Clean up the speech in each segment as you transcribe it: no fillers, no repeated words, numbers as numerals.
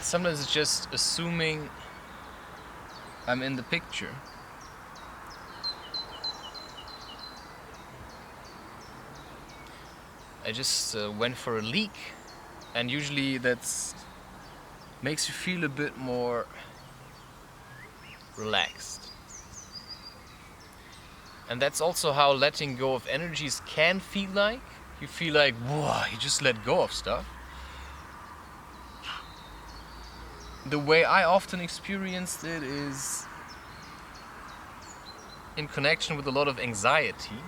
sometimes it's just assuming I'm in the picture. I just went for a leak, and usually that's makes you feel a bit more relaxed. And that's also how letting go of energies can feel like. You feel like, whoa, you just let go of stuff. The way I often experienced it is in connection with a lot of anxiety.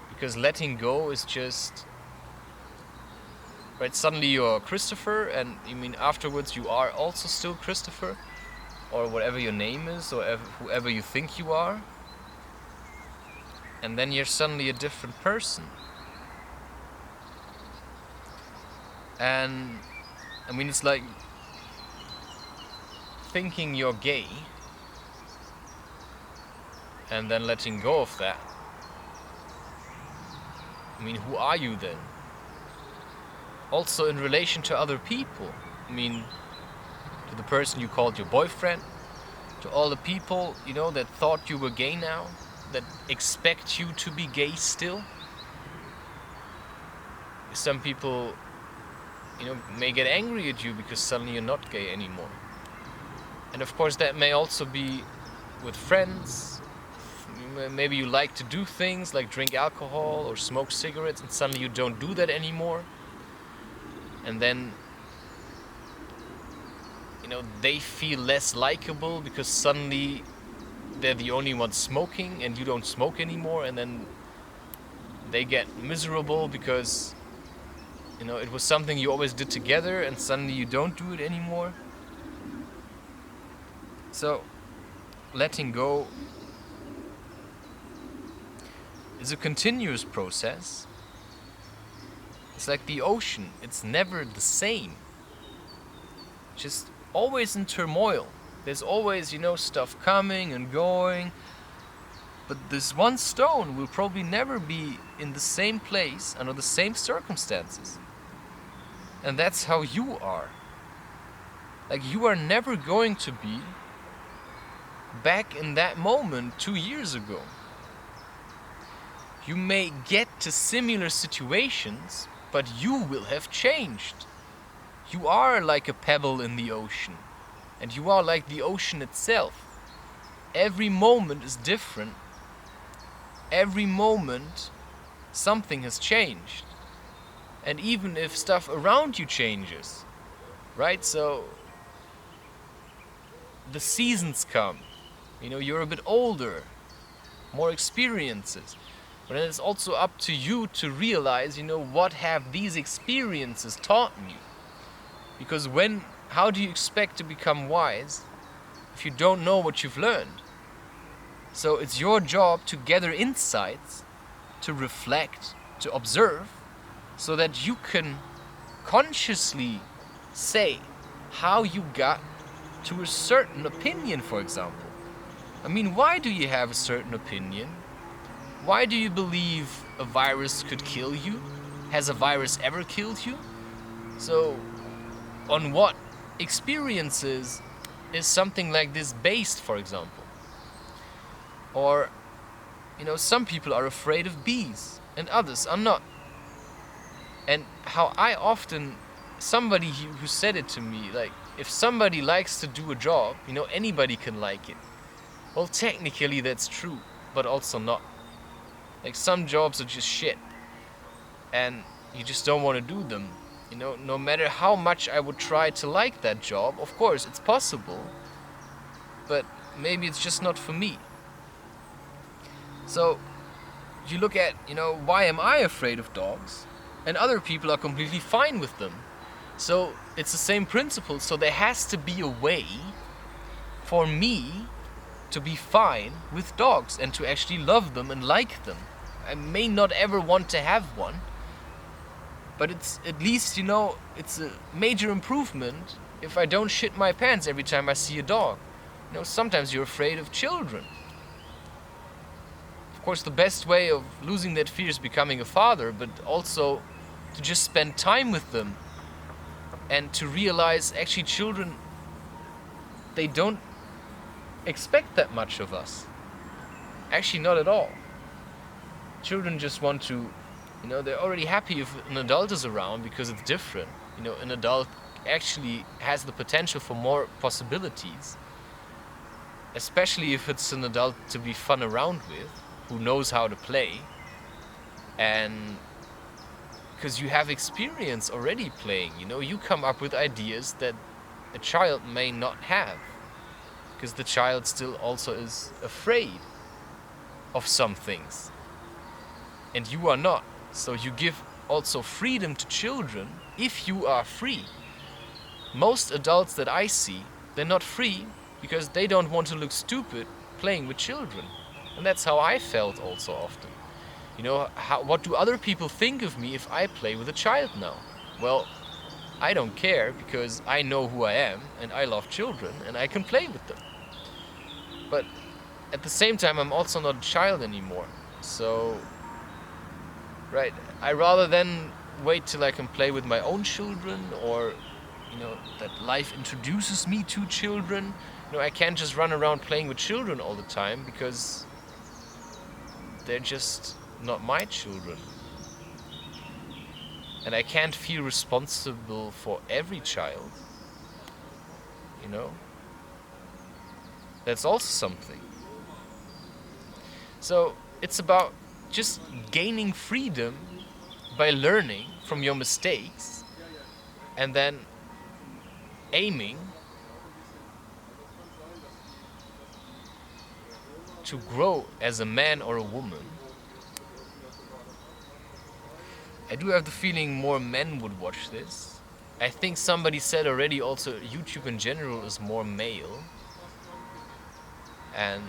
Because letting go is just, right, suddenly you're Christopher, and you mean afterwards you are also still Christopher, or whatever your name is, or whoever you think you are. And then you're suddenly a different person. And I mean, it's like thinking you're gay and then letting go of that. I mean, who are you then? Also in relation to other people. I mean, to the person you called your boyfriend, to all the people, you know, that thought you were gay now, that expect you to be gay still. Some people, you know, may get angry at you because suddenly you're not gay anymore. And of course that may also be with friends. Maybe you like to do things like drink alcohol or smoke cigarettes, and suddenly you don't do that anymore. And then, you know, they feel less likable because suddenly they're the only ones smoking and you don't smoke anymore. And then they get miserable because, you know, it was something you always did together and suddenly you don't do it anymore. So, letting go is a continuous process. It's like the ocean, it's never the same. Just always in turmoil. There's always, you know, stuff coming and going. But this one stone will probably never be in the same place under the same circumstances. And that's how you are. Like, you are never going to be back in that moment 2 years ago. You may get to similar situations, but you will have changed. You are like a pebble in the ocean, and you are like the ocean itself. Every moment is different. Every moment something has changed. And even if stuff around you changes, right? So the seasons come. You know, you're a bit older, more experiences. But then it's also up to you to realize, you know, what have these experiences taught me? Because how do you expect to become wise if you don't know what you've learned? So it's your job to gather insights, to reflect, to observe, so that you can consciously say how you got to a certain opinion, for example. I mean, why do you have a certain opinion? Why do you believe a virus could kill you? Has a virus ever killed you? So, on what experiences is something like this based, for example? Or, you know, some people are afraid of bees and others are not. And how I often, somebody who said it to me, like, if somebody likes to do a job, you know, anybody can like it. Well, technically that's true, but also not. Like, some jobs are just shit, and you just don't want to do them. You know, no matter how much I would try to like that job, of course, it's possible, but maybe it's just not for me. So, you look at, you know, why am I afraid of dogs? And other people are completely fine with them. So, it's the same principle. So there has to be a way for me to be fine with dogs and to actually love them and like them. I may not ever want to have one, but it's at least, you know, it's a major improvement if I don't shit my pants every time I see a dog. You know, sometimes you're afraid of children. Of course, the best way of losing that fear is becoming a father, but also to just spend time with them and to realize actually children, they don't expect that much of us. Actually, not at all. Children just want to, they're already happy if an adult is around because it's different. An adult actually has the potential for more possibilities, especially if it's an adult to be fun around with, who knows how to play, and because you have experience already playing, you come up with ideas that a child may not have, because the child still also is afraid of some things, and you are not. So you give also freedom to children if you are free. Most adults that I see, they're not free because they don't want to look stupid playing with children. And that's how I felt also often. What do other people think of me if I play with a child now? Well, I don't care, because I know who I am and I love children and I can play with them. But at the same time, I'm also not a child anymore. So, right, I rather then wait till I can play with my own children, or, that life introduces me to children. I can't just run around playing with children all the time, because they're just not my children. And I can't feel responsible for every child. That's also something. So it's about just gaining freedom by learning from your mistakes, and then aiming to grow as a man or a woman. I do have the feeling more men would watch this. I think somebody said already also YouTube in general is more male. And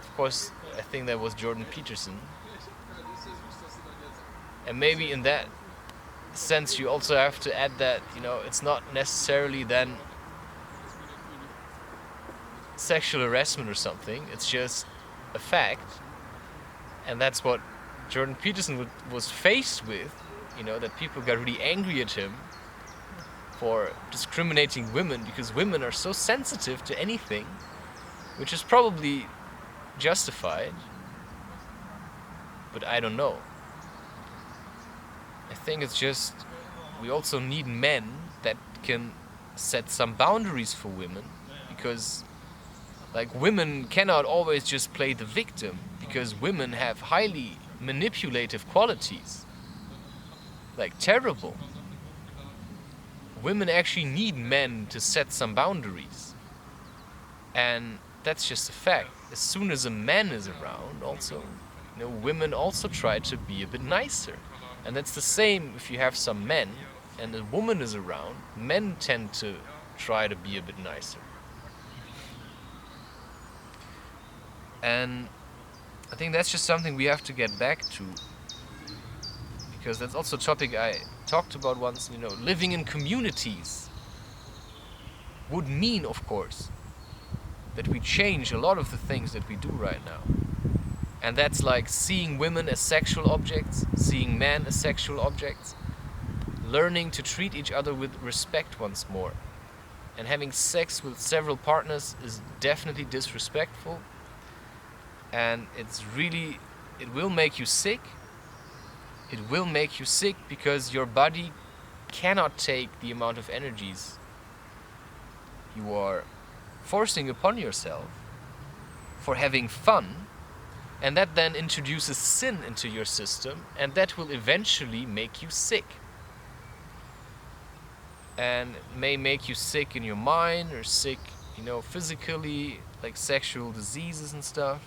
of course, I think that was Jordan Peterson. And maybe in that sense you also have to add that, it's not necessarily then sexual harassment or something. It's just a fact. And that's what Jordan Peterson was faced with, that people got really angry at him for discriminating women, because women are so sensitive to anything, which is probably justified, but I don't know. I think it's just, we also need men that can set some boundaries for women, because women cannot always just play the victim, because women have highly manipulative qualities, terrible. Women actually need men to set some boundaries, and that's just a fact. As soon as a man is around, also, women also try to be a bit nicer, and that's the same if you have some men and a woman is around. Men tend to try to be a bit nicer, and I think that's just something we have to get back to, because that's also a topic I talked about once. Living in communities would mean, of course, that we change a lot of the things that we do right now. And that's seeing women as sexual objects, seeing men as sexual objects, learning to treat each other with respect once more. And having sex with several partners is definitely disrespectful. And it will make you sick. It will make you sick because your body cannot take the amount of energies you are forcing upon yourself for having fun, and that then introduces sin into your system, and that will eventually make you sick. And it may make you sick in your mind, or sick, physically, sexual diseases and stuff.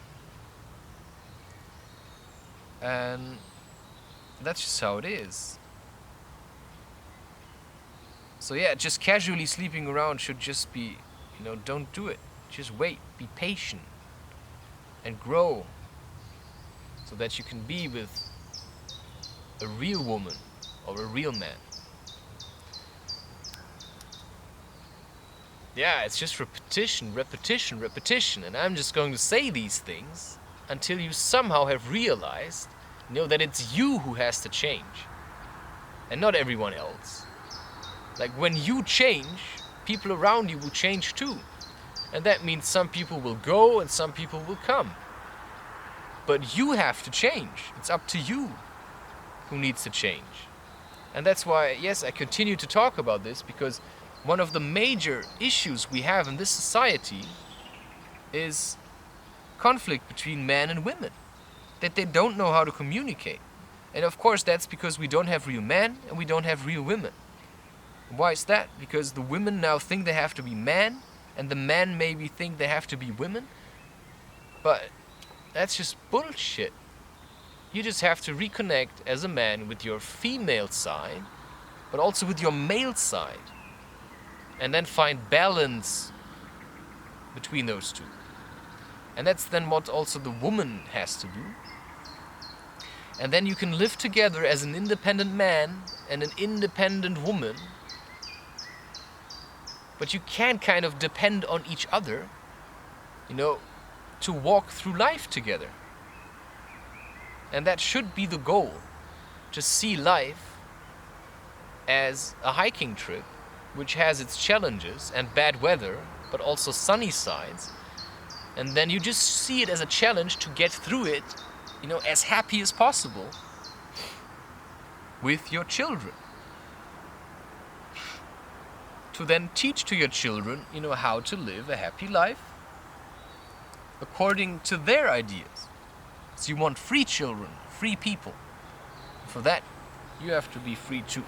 And that's just how it is. So yeah, just casually sleeping around should just be, don't do it. Just wait, be patient, and grow, so that you can be with a real woman or a real man. Yeah, it's just repetition, and I'm just going to say these things until you somehow have realized, that it's you who has to change, and not everyone else. Like when you change, people around you will change too. And that means some people will go and some people will come. But you have to change. It's up to you who needs to change. And that's why, yes, I continue to talk about this, because one of the major issues we have in this society is conflict between men and women. That they don't know how to communicate. And of course that's because we don't have real men and we don't have real women. Why is that? Because the women now think they have to be men, and the men maybe think they have to be women. But that's just bullshit. You just have to reconnect as a man with your female side, but also with your male side. And then find balance between those two. And that's then what also the woman has to do. And then you can live together as an independent man and an independent woman. But you can kind of depend on each other, to walk through life together. And that should be the goal. To see life as a hiking trip, which has its challenges and bad weather, but also sunny sides. And then you just see it as a challenge to get through it, as happy as possible with your children. To then teach to your children, how to live a happy life according to their ideas. So you want free children, free people. For that, you have to be free too.